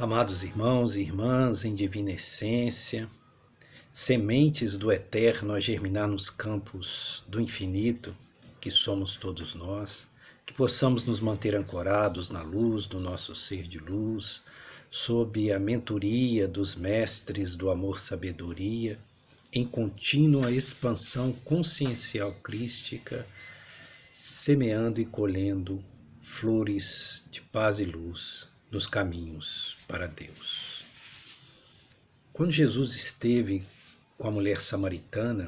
Amados irmãos e irmãs em divina essência, sementes do eterno a germinar nos campos do infinito, que somos todos nós, que possamos nos manter ancorados na luz do nosso ser de luz, sob a mentoria dos mestres do amor-sabedoria, em contínua expansão consciencial crística, semeando e colhendo flores de paz e luz nos caminhos para Deus. Quando Jesus esteve com a mulher samaritana,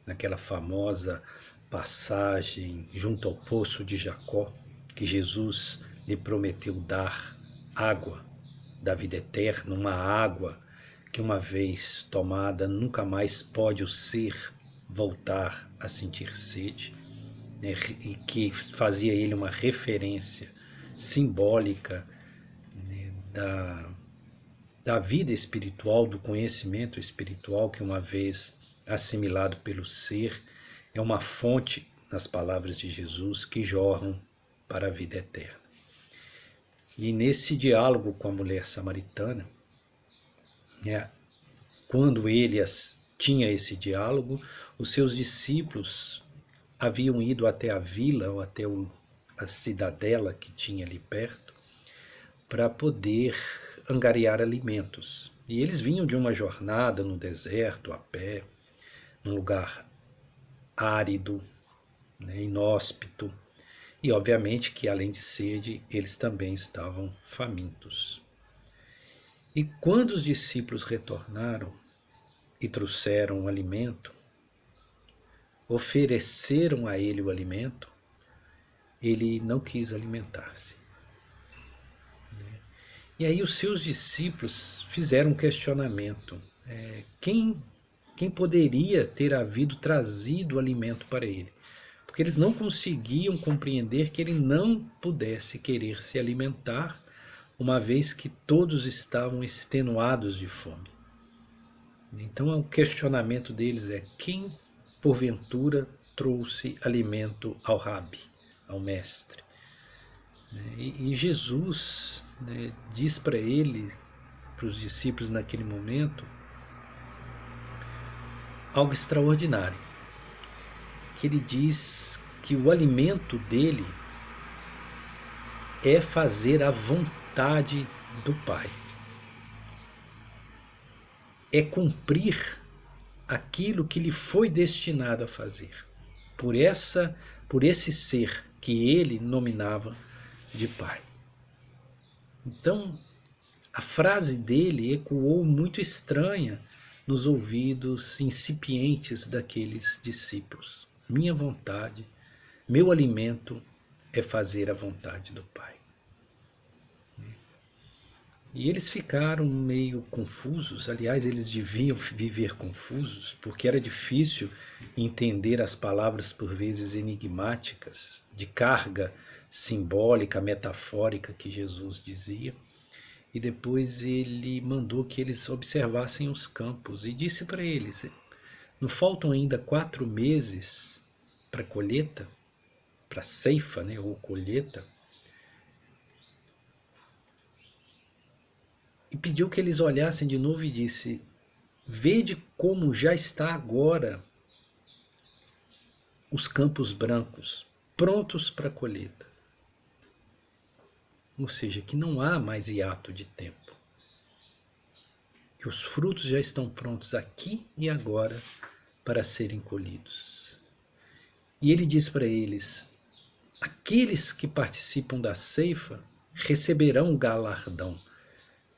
naquela famosa passagem junto ao poço de Jacó, que Jesus lhe prometeu dar água da vida eterna, uma água que uma vez tomada nunca mais pode o ser voltar a sentir sede, né? E que fazia ele uma referência simbólica, né, da vida espiritual, do conhecimento espiritual que uma vez assimilado pelo ser, é uma fonte, nas palavras de Jesus, que jorram para a vida eterna. E nesse diálogo com a mulher samaritana, né, quando ele tinha esse diálogo, os seus discípulos haviam ido até a vila ou até a cidadela que tinha ali perto para poder angariar alimentos. E eles vinham de uma jornada no deserto, a pé, num lugar árido, né, inóspito, e obviamente que além de sede, eles também estavam famintos. E quando os discípulos retornaram e trouxeram o alimento, ofereceram a ele o alimento, ele não quis alimentar-se. E aí os seus discípulos fizeram um questionamento. Quem poderia ter havido trazido o alimento para ele? Porque eles não conseguiam compreender que ele não pudesse querer se alimentar, uma vez que todos estavam extenuados de fome. Então o questionamento deles é: quem porventura trouxe alimento ao Rabi, ao mestre? E Jesus, né, diz para ele, para os discípulos naquele momento, algo extraordinário. Que ele diz que o alimento dele é fazer a vontade do Pai. É cumprir aquilo que lhe foi destinado a fazer, por esse ser que ele nominava de Pai. Então, a frase dele ecoou muito estranha nos ouvidos incipientes daqueles discípulos. Minha vontade, meu alimento é fazer a vontade do Pai. E eles ficaram meio confusos, aliás, eles deviam viver confusos, porque era difícil entender as palavras por vezes enigmáticas, de carga simbólica, metafórica que Jesus dizia. E depois ele mandou que eles observassem os campos e disse para eles: não faltam ainda 4 meses para a colheita, para a ceifa, né, ou colheita? E pediu que eles olhassem de novo e disse: vede como já está agora os campos brancos, prontos para a colheita. Ou seja, que não há mais hiato de tempo. Que os frutos já estão prontos aqui e agora para serem colhidos. E ele diz para eles: aqueles que participam da ceifa receberão o galardão,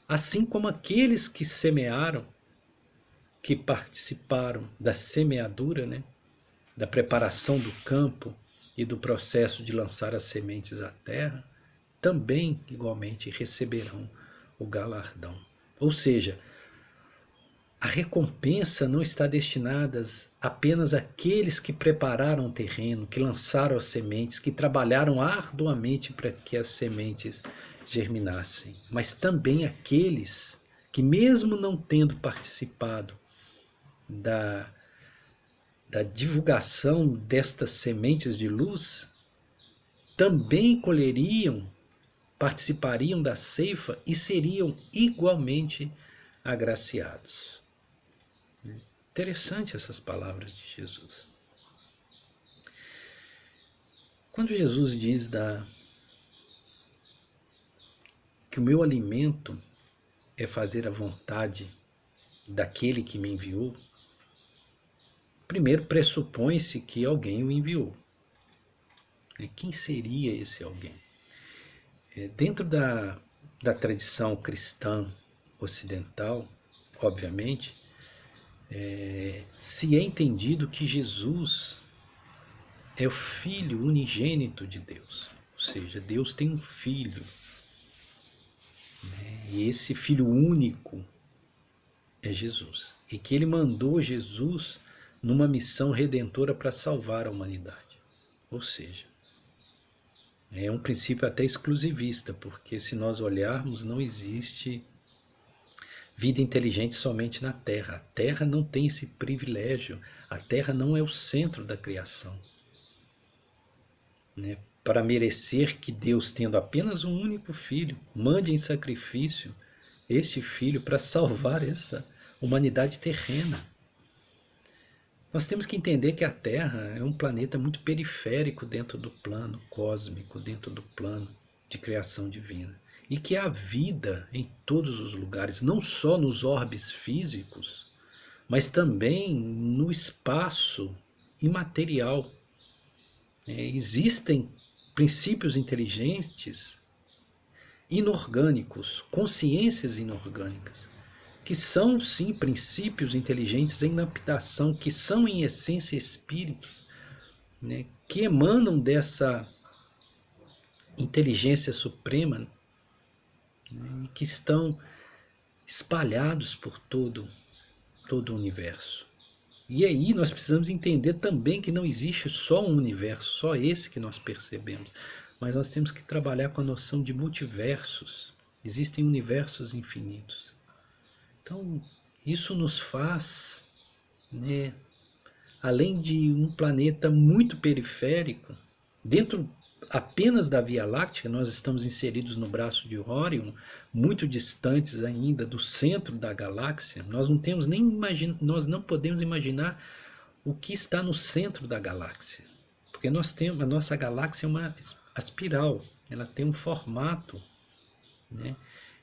assim como aqueles que semearam, que participaram da semeadura, né, da preparação do campo e do processo de lançar as sementes à terra, também igualmente receberão o galardão. Ou seja, a recompensa não está destinada apenas àqueles que prepararam o terreno, que lançaram as sementes, que trabalharam arduamente para que as sementes germinassem, mas também àqueles que, mesmo não tendo participado da divulgação destas sementes de luz, também colheriam participariam da ceifa e seriam igualmente agraciados. Interessante essas palavras de Jesus. Quando Jesus diz que o meu alimento é fazer a vontade daquele que me enviou, primeiro pressupõe-se que alguém o enviou. Quem seria esse alguém? Dentro da tradição cristã ocidental, obviamente, se é entendido que Jesus é o Filho unigênito de Deus. Ou seja, Deus tem um Filho. E esse Filho único é Jesus. E que ele mandou Jesus numa missão redentora para salvar a humanidade. Ou seja, é um princípio até exclusivista, porque se nós olharmos, não existe vida inteligente somente na Terra. A Terra não tem esse privilégio. A Terra não é o centro da criação. Para merecer que Deus, tendo apenas um único filho, mande em sacrifício este filho para salvar essa humanidade terrena. Nós temos que entender que a Terra é um planeta muito periférico dentro do plano cósmico, dentro do plano de criação divina. E que há vida em todos os lugares, não só nos orbes físicos, mas também no espaço imaterial. Existem princípios inteligentes inorgânicos, consciências inorgânicas, que são sim princípios inteligentes em lapidação, que são em essência espíritos, que emanam dessa inteligência suprema, que estão espalhados por todo o universo. E aí nós precisamos entender também que não existe só um universo, só esse que nós percebemos, mas nós temos que trabalhar com a noção de multiversos. Existem universos infinitos. Então, isso nos faz, além de um planeta muito periférico, dentro apenas da Via Láctea, nós estamos inseridos no braço de Órion, muito distantes ainda do centro da galáxia. Nós não podemos imaginar o que está no centro da galáxia, porque a nossa galáxia é uma espiral, ela tem um formato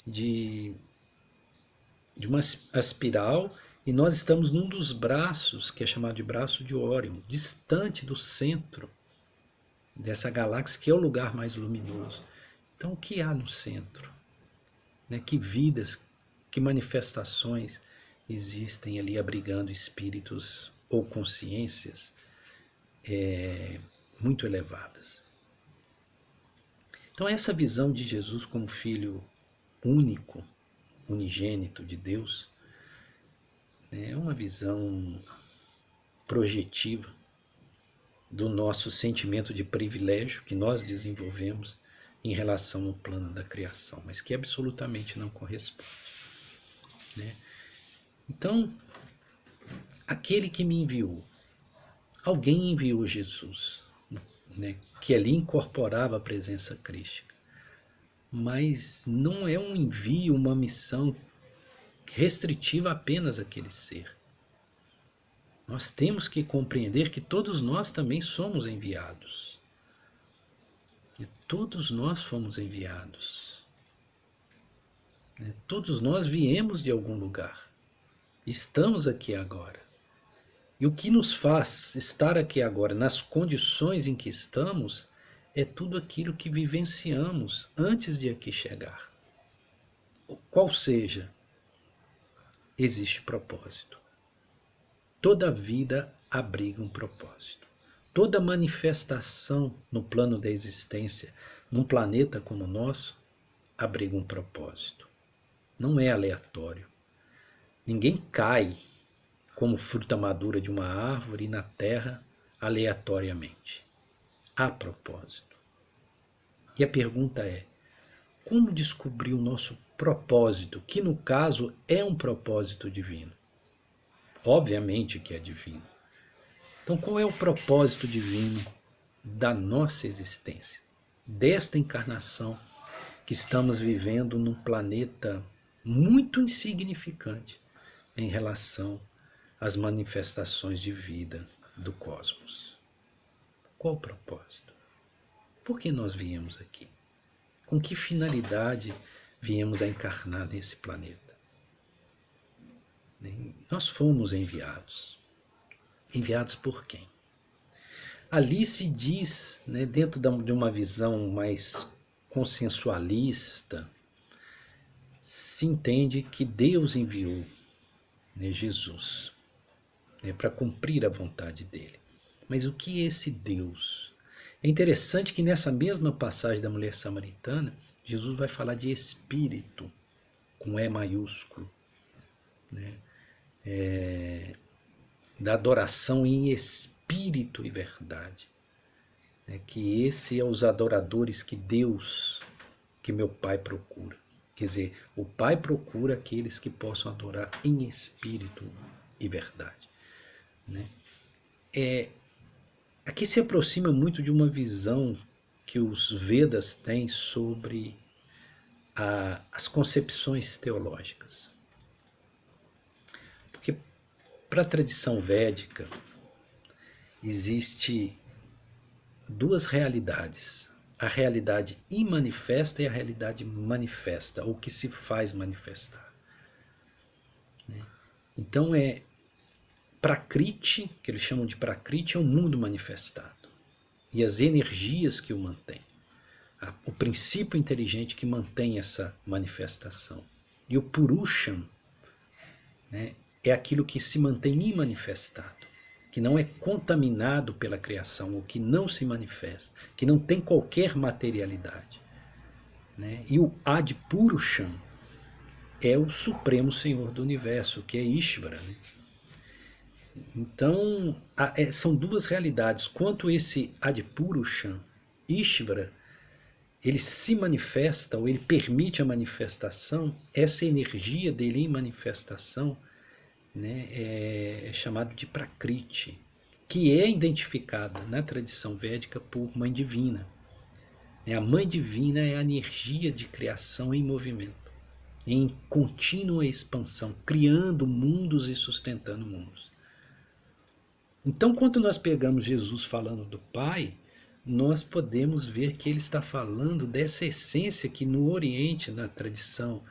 de uma espiral, e nós estamos num dos braços, que é chamado de braço de Órion, distante do centro dessa galáxia, que é o lugar mais luminoso. Então, o que há no centro? Que vidas, que manifestações existem ali abrigando espíritos ou consciências muito elevadas. Então, essa visão de Jesus como Filho único, unigênito de Deus, é uma visão projetiva do nosso sentimento de privilégio que nós desenvolvemos em relação ao plano da criação, mas que absolutamente não corresponde. Então, aquele que me enviou, alguém enviou Jesus, que ali incorporava a presença crística, mas não é um envio, uma missão restritiva apenas àquele ser. Nós temos que compreender que todos nós também somos enviados. E todos nós fomos enviados. Todos nós viemos de algum lugar. Estamos aqui agora. E o que nos faz estar aqui agora, nas condições em que estamos, é tudo aquilo que vivenciamos antes de aqui chegar. Qual seja, existe propósito. Toda vida abriga um propósito. Toda manifestação no plano da existência, num planeta como o nosso, abriga um propósito. Não é aleatório. Ninguém cai como fruta madura de uma árvore na terra aleatoriamente. Há propósito. E a pergunta é: como descobrir o nosso propósito, que no caso é um propósito divino? Obviamente que é divino. Então, qual é o propósito divino da nossa existência, desta encarnação que estamos vivendo num planeta muito insignificante em relação às manifestações de vida do cosmos. Qual o propósito? Por que nós viemos aqui? Com que finalidade viemos a encarnar nesse planeta? Nós fomos enviados. Enviados por quem? Ali se diz, dentro de uma visão mais consensualista, se entende que Deus enviou Jesus para cumprir a vontade dele. Mas o que é esse Deus? É interessante que nessa mesma passagem da mulher samaritana, Jesus vai falar de espírito, com E maiúsculo, da adoração em espírito e verdade. Que esse é os adoradores que Deus, que meu Pai procura. Quer dizer, o Pai procura aqueles que possam adorar em espírito e verdade. Aqui se aproxima muito de uma visão que os Vedas têm sobre as concepções teológicas. Porque para a tradição védica existe duas realidades. A realidade imanifesta e a realidade manifesta, ou que se faz manifestar. Então Prakriti, que eles chamam de Prakriti, é o mundo manifestado. E as energias que o mantêm. O princípio inteligente que mantém essa manifestação. E o Purusham, é aquilo que se mantém imanifestado, que não é contaminado pela criação, ou que não se manifesta, que não tem qualquer materialidade. E o Adipurusham é o Supremo Senhor do Universo, que é Ishvara. Então, são duas realidades. Quanto esse Adipurusham, Ishvara, ele se manifesta, ou ele permite a manifestação, essa energia dele em manifestação é chamado de Prakriti, que é identificada na tradição védica por Mãe Divina. A Mãe Divina é a energia de criação em movimento, em contínua expansão, criando mundos e sustentando mundos. Então, quando nós pegamos Jesus falando do Pai, nós podemos ver que ele está falando dessa essência que no Oriente, na tradição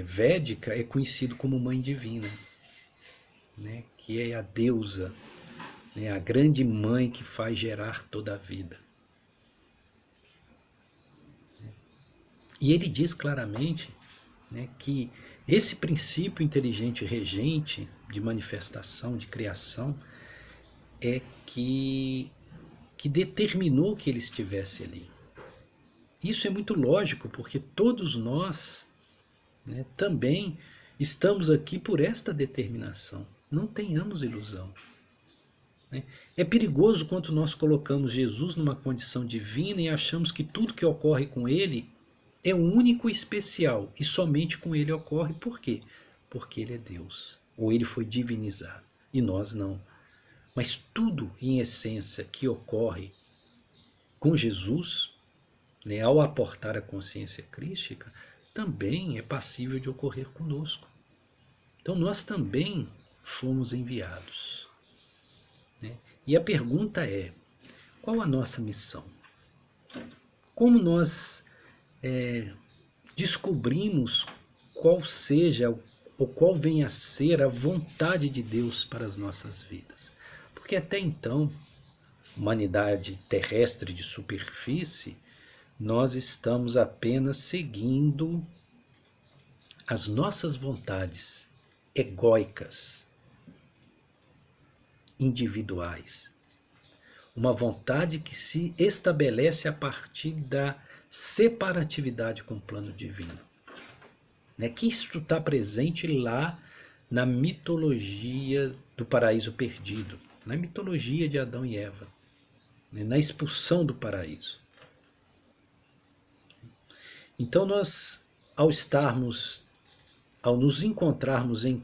védica, é conhecido como Mãe Divina, que é a deusa, a grande mãe que faz gerar toda a vida. E ele diz claramente que esse princípio inteligente regente de manifestação, de criação, é que determinou que ele estivesse ali. Isso é muito lógico, porque todos nós também estamos aqui por esta determinação. Não tenhamos ilusão. É perigoso quando nós colocamos Jesus numa condição divina e achamos que tudo que ocorre com ele é único e especial, e somente com ele ocorre. Por quê? Porque ele é Deus, ou ele foi divinizado, e nós não. Mas tudo em essência que ocorre com Jesus, ao aportar a consciência crística, também é passível de ocorrer conosco. Então nós também fomos enviados. E a pergunta é, qual a nossa missão? Como nós descobrimos qual seja ou qual venha a ser a vontade de Deus para as nossas vidas? Porque até então, humanidade terrestre de superfície, nós estamos apenas seguindo as nossas vontades egóicas, individuais. Uma vontade que se estabelece a partir da separatividade com o plano divino. Que isto está presente lá na mitologia do paraíso perdido, na mitologia de Adão e Eva, na expulsão do paraíso. Então nós, ao nos encontrarmos em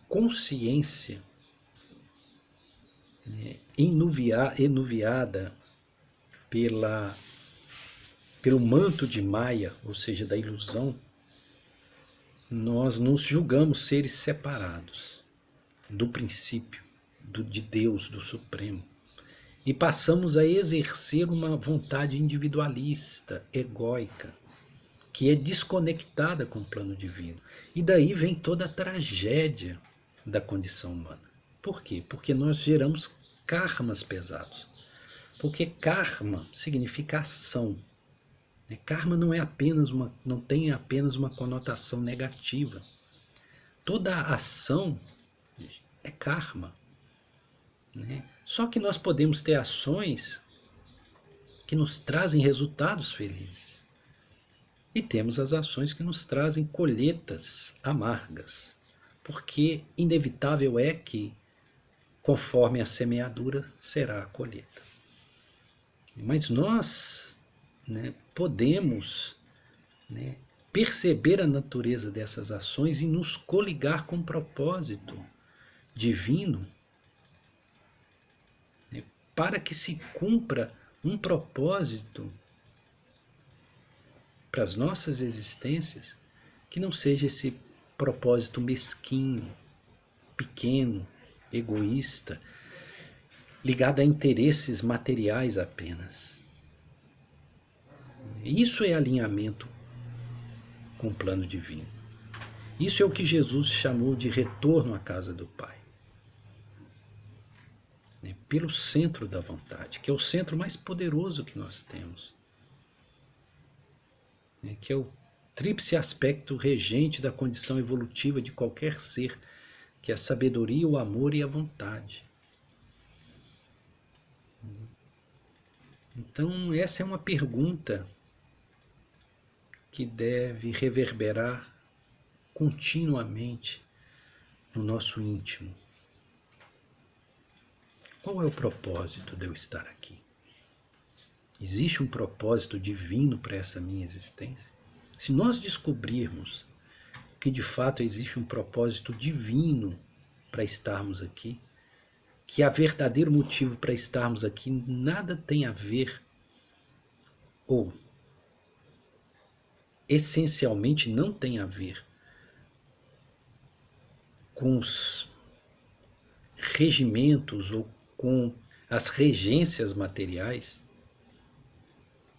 consciência enuviada pelo manto de Maia, ou seja, da ilusão, nós nos julgamos seres separados do princípio, de Deus, do Supremo. E passamos a exercer uma vontade individualista, egóica, que é desconectada com o plano divino. E daí vem toda a tragédia da condição humana. Por quê? Porque nós geramos karmas pesados. Porque karma significa ação. Karma não tem apenas uma conotação negativa. Toda ação é karma. Só que nós podemos ter ações que nos trazem resultados felizes. E temos as ações que nos trazem colheitas amargas. Porque inevitável é que, conforme a semeadura, será a colheita. Mas nós podemos perceber a natureza dessas ações e nos coligar com o propósito divino, para que se cumpra um propósito para as nossas existências, que não seja esse propósito mesquinho, pequeno, egoísta, ligado a interesses materiais apenas. Isso é alinhamento com o plano divino. Isso é o que Jesus chamou de retorno à casa do Pai. Pelo centro da vontade, que é o centro mais poderoso que nós temos. Que é o tríplice aspecto regente da condição evolutiva de qualquer ser, que é a sabedoria, o amor e a vontade. Então, essa é uma pergunta que deve reverberar continuamente no nosso íntimo. Qual é o propósito de eu estar aqui? Existe um propósito divino para essa minha existência? Se nós descobrirmos que de fato existe um propósito divino para estarmos aqui, que há verdadeiro motivo para estarmos aqui nada tem a ver, ou essencialmente não tem a ver com os regimentos ou com as regências materiais,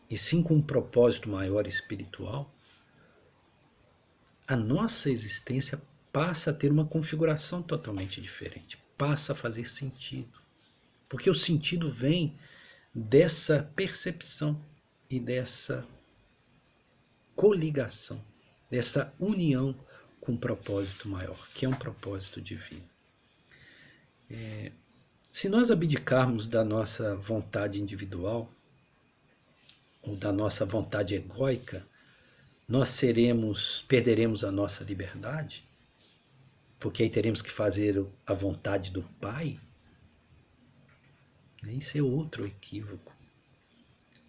e sim com um propósito maior espiritual, a nossa existência passa a ter uma configuração totalmente diferente, passa a fazer sentido. Porque o sentido vem dessa percepção e dessa coligação, dessa união com um propósito maior, que é um propósito divino. Se nós abdicarmos da nossa vontade individual, ou da nossa vontade egóica, nós perderemos a nossa liberdade, porque aí teremos que fazer a vontade do Pai. Isso é outro equívoco.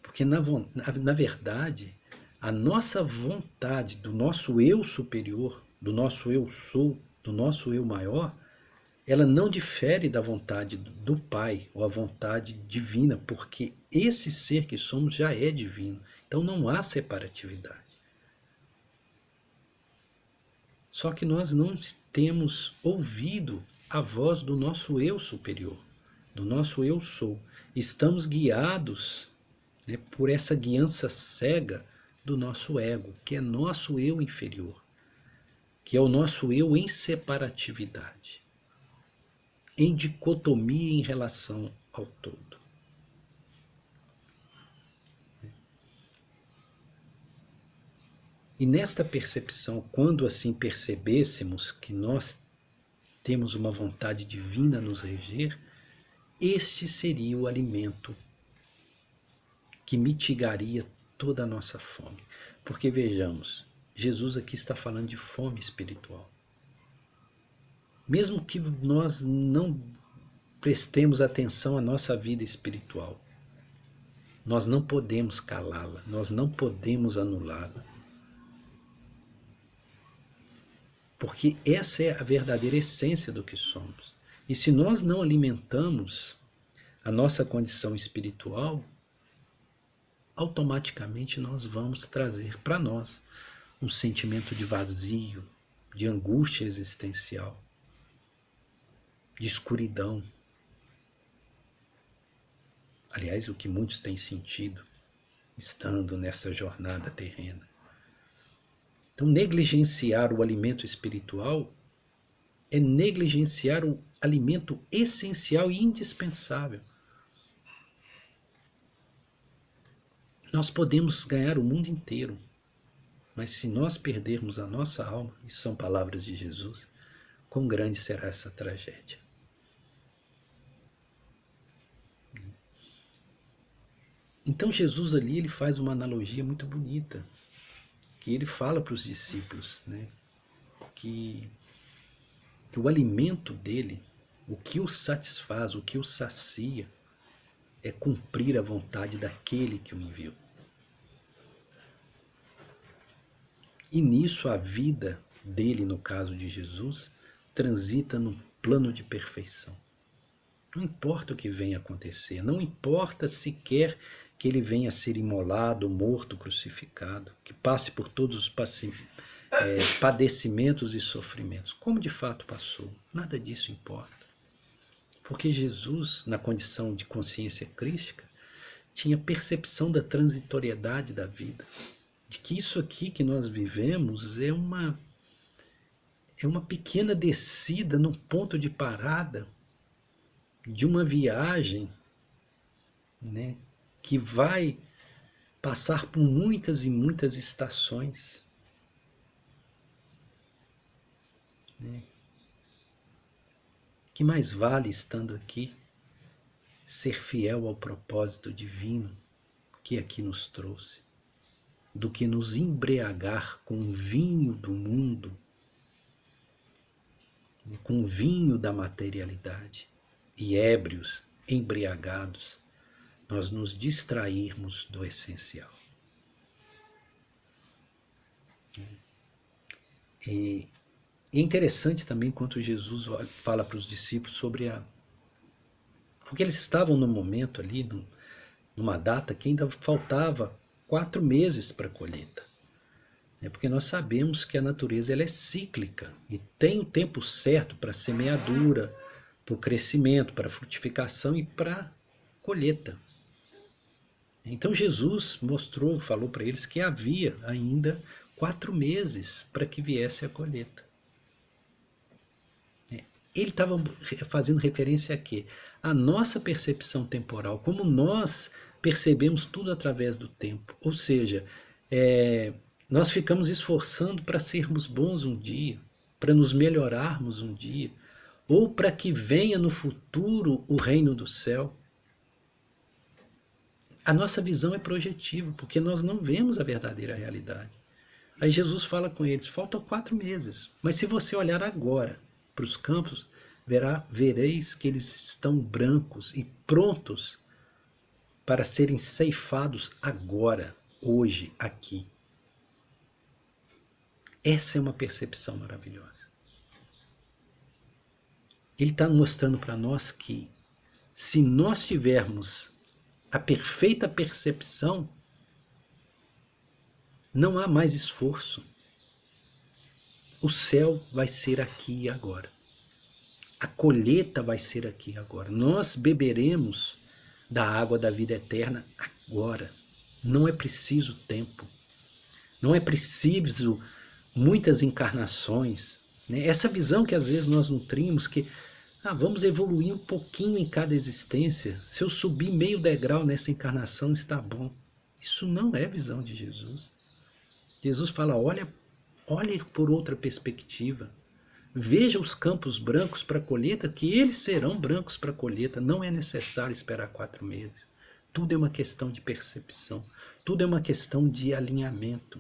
Porque, na verdade, a nossa vontade do nosso eu superior, do nosso eu sou, do nosso eu maior, ela não difere da vontade do Pai, ou a vontade divina, porque esse ser que somos já é divino. Então não há separatividade. Só que nós não temos ouvido a voz do nosso eu superior, do nosso eu sou. Estamos guiados por essa guiança cega do nosso ego, que é nosso eu inferior, que é o nosso eu em separatividade, em dicotomia em relação ao todo. E nesta percepção, quando assim percebêssemos que nós temos uma vontade divina a nos reger, este seria o alimento que mitigaria toda a nossa fome. Porque vejamos, Jesus aqui está falando de fome espiritual. Mesmo que nós não prestemos atenção à nossa vida espiritual, nós não podemos calá-la, nós não podemos anulá-la. Porque essa é a verdadeira essência do que somos. E se nós não alimentamos a nossa condição espiritual, automaticamente nós vamos trazer para nós um sentimento de vazio, de angústia existencial, de escuridão. Aliás, o que muitos têm sentido estando nessa jornada terrena. Então, negligenciar o alimento espiritual é negligenciar o alimento essencial e indispensável. Nós podemos ganhar o mundo inteiro, mas se nós perdermos a nossa alma, isso são palavras de Jesus, quão grande será essa tragédia. Então Jesus ali ele faz uma analogia muito bonita, que ele fala para os discípulos, né, que o alimento dele, o que o satisfaz, o que o sacia, é cumprir a vontade daquele que o enviou. E nisso a vida dele, no caso de Jesus, transita num plano de perfeição. Não importa o que venha acontecer, não importa sequer que ele venha a ser imolado, morto, crucificado, que passe por todos os padecimentos e sofrimentos, como de fato passou, nada disso importa. Porque Jesus, na condição de consciência crística, tinha percepção da transitoriedade da vida, de que isso aqui que nós vivemos é uma pequena descida no ponto de parada de uma viagem, né, que vai passar por muitas e muitas estações. Né? Que mais vale, estando aqui, ser fiel ao propósito divino que aqui nos trouxe, do que nos embriagar com o vinho do mundo, com o vinho da materialidade, e ébrios, embriagados, nós nos distrairmos do essencial. E é interessante também quando Jesus fala para os discípulos sobre porque eles estavam num momento ali, numa data que ainda faltava 4 meses para a colheita. Porque nós sabemos que a natureza ela é cíclica e tem o tempo certo para a semeadura, para o crescimento, para a frutificação e para a colheita. Então Jesus falou para eles que havia ainda 4 meses para que viesse a colheita. Ele estava fazendo referência a quê? A nossa percepção temporal, como nós percebemos tudo através do tempo. Ou seja, nós ficamos esforçando para sermos bons um dia, para nos melhorarmos um dia, ou para que venha no futuro o reino do céu. A nossa visão é projetiva, porque nós não vemos a verdadeira realidade. Aí Jesus fala com eles, faltam 4 meses, mas se você olhar agora para os campos, vereis que eles estão brancos e prontos para serem ceifados agora, hoje, aqui. Essa é uma percepção maravilhosa. Ele está mostrando para nós que, se nós tivermos a perfeita percepção, não há mais esforço. O céu vai ser aqui e agora. A colheita vai ser aqui e agora. Nós beberemos da água da vida eterna agora. Não é preciso tempo. Não é preciso muitas encarnações. Essa visão que às vezes nós nutrimos, que vamos evoluir um pouquinho em cada existência. Se eu subir meio degrau nessa encarnação, está bom. Isso não é visão de Jesus. Jesus fala, olhe por outra perspectiva. Veja os campos brancos para a colheita, que eles serão brancos para a colheita. Não é necessário esperar 4 meses. Tudo é uma questão de percepção. Tudo é uma questão de alinhamento.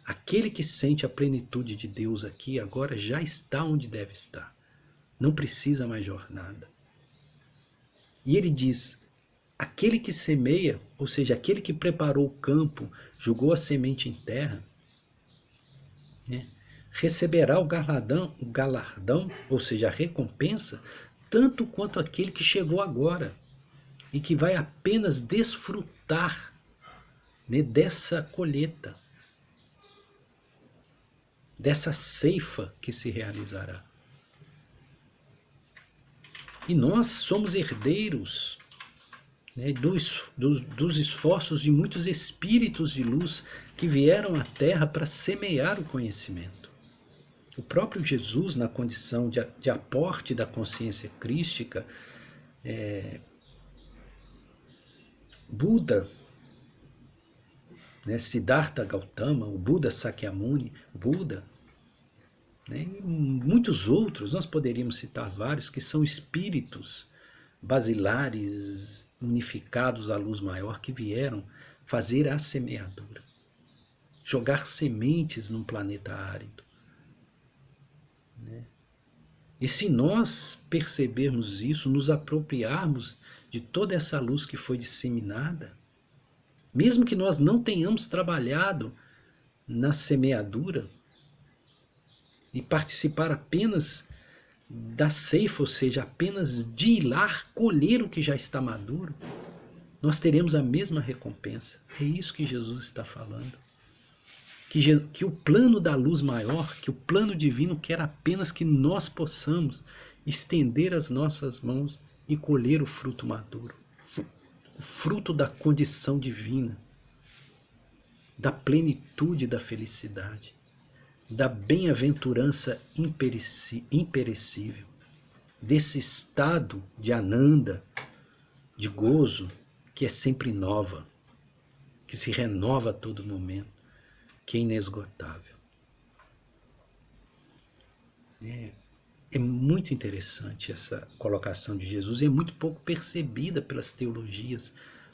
Aquele que sente a plenitude de Deus aqui agora já está onde deve estar. Não precisa mais jornada. E ele diz, aquele que semeia, ou seja, aquele que preparou o campo, jogou a semente em terra, receberá o galardão, ou seja, a recompensa, tanto quanto aquele que chegou agora e que vai apenas desfrutar né, dessa colheita, dessa ceifa que se realizará. E nós somos herdeiros, né, dos esforços de muitos espíritos de luz que vieram à Terra para semear o conhecimento. O próprio Jesus, na condição de aporte da consciência crística, Buda, né, Siddhartha Gautama, o Buda Sakyamuni, Buda, né, e muitos outros, nós poderíamos citar vários, que são espíritos basilares, unificados à luz maior, que vieram fazer a semeadura, jogar sementes num planeta árido. Né? E se nós percebermos isso, nos apropriarmos de toda essa luz que foi disseminada, mesmo que nós não tenhamos trabalhado na semeadura e participar apenas da ceifa, ou seja, apenas de ir lá colher o que já está maduro, nós teremos a mesma recompensa. É isso que Jesus está falando. Que o plano da luz maior, que o plano divino quer apenas que nós possamos estender as nossas mãos e colher o fruto maduro. O fruto da condição divina, da plenitude da felicidade, da bem-aventurança imperecível, desse estado de ananda, de gozo, que é sempre nova, que se renova a todo momento, que é inesgotável. É muito interessante essa colocação de Jesus e é muito pouco percebida pelas teologias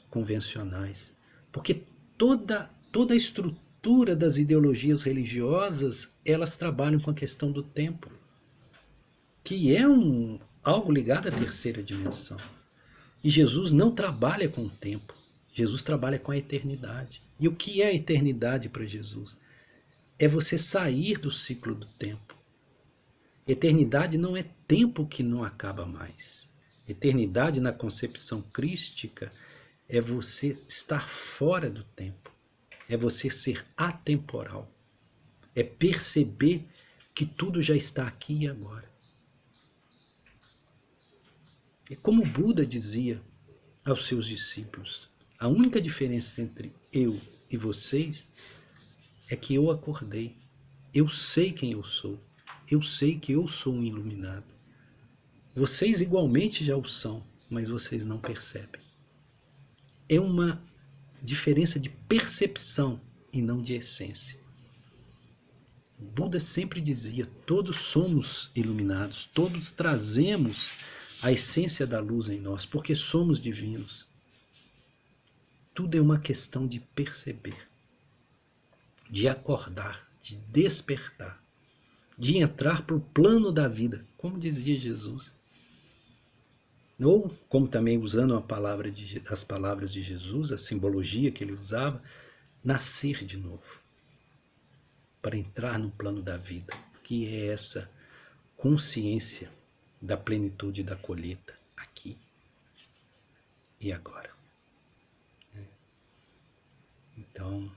convencionais, porque toda a estrutura das ideologias religiosas, elas trabalham com a questão do tempo, que é algo ligado à terceira dimensão. E Jesus não trabalha com o tempo, Jesus trabalha com a eternidade. E o que é a eternidade para Jesus? É você sair do ciclo do tempo. Eternidade não é tempo que não acaba mais. Eternidade, na concepção crística, é você estar fora do tempo. É você ser atemporal. É perceber que tudo já está aqui e agora. É como Buda dizia aos seus discípulos: a única diferença entre eu e vocês é que eu acordei. Eu sei quem eu sou. Eu sei que eu sou um iluminado. Vocês igualmente já o são, mas vocês não percebem. É uma diferença de percepção e não de essência. Buda sempre dizia: todos somos iluminados, todos trazemos a essência da luz em nós, porque somos divinos. Tudo é uma questão de perceber, de acordar, de despertar, de entrar para o plano da vida, como dizia Jesus. Ou, como também usando as palavras de Jesus, a simbologia que ele usava, nascer de novo, para entrar no plano da vida, que é essa consciência da plenitude da colheita, aqui e agora. Então,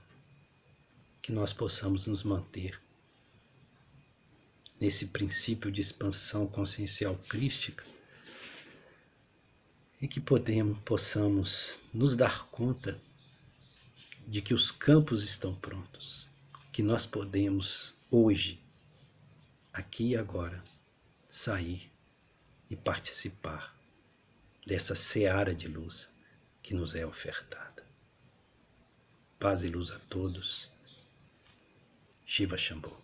que nós possamos nos manter nesse princípio de expansão consciencial crística e que possamos nos dar conta de que os campos estão prontos, que nós podemos hoje, aqui e agora, sair e participar dessa seara de luz que nos é ofertada. Paz e luz a todos. Shiva Shambho.